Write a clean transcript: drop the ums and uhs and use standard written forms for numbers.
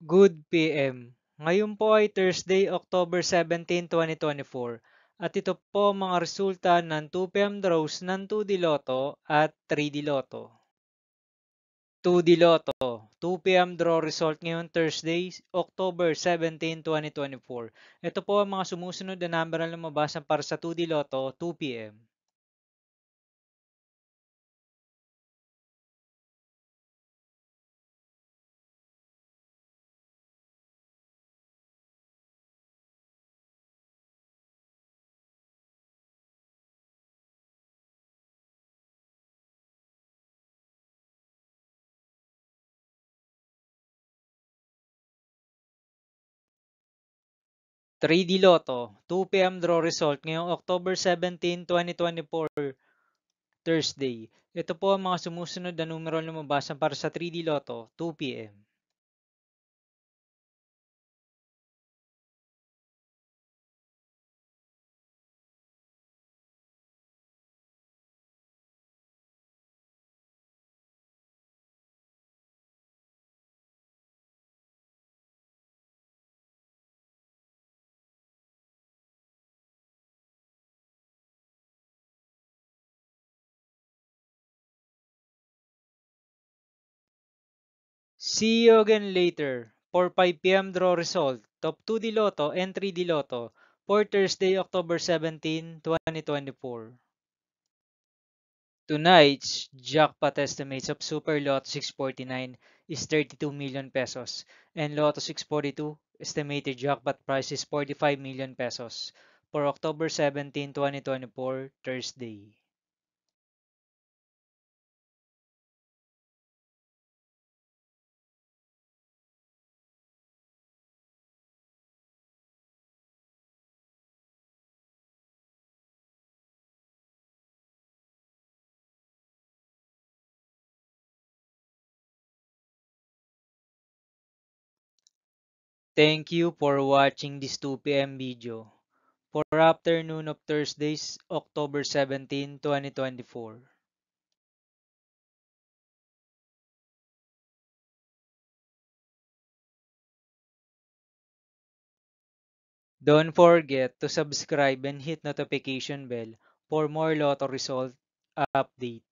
Good PM. Ngayon po ay Thursday, October 17, 2024 at ito po ang mga resulta ng 2 PM draws ng 2D Lotto at 3D Lotto. 2D Lotto, 2 PM draw result ngayon Thursday, October 17, 2024. Ito po ang mga sumusunod na number na lumabas para sa 2D Lotto 2 PM. 3D Lotto, 2 PM draw result ngayong October 17, 2024, Thursday. Ito po ang mga sumusunod na numero na lumabas para sa 3D Lotto 2 PM. See you again later for 5 PM draw result, top 2D Lotto and 3D Lotto for Thursday, October 17, 2024. Tonight's jackpot estimates of Super Lotto 649 is 32 million pesos and Lotto 642 estimated jackpot price is 45 million pesos for October 17, 2024, Thursday. Thank you for watching this 2 PM video for afternoon of Thursdays, October 17, 2024. Don't forget to subscribe and hit notification bell for more Lotto result update.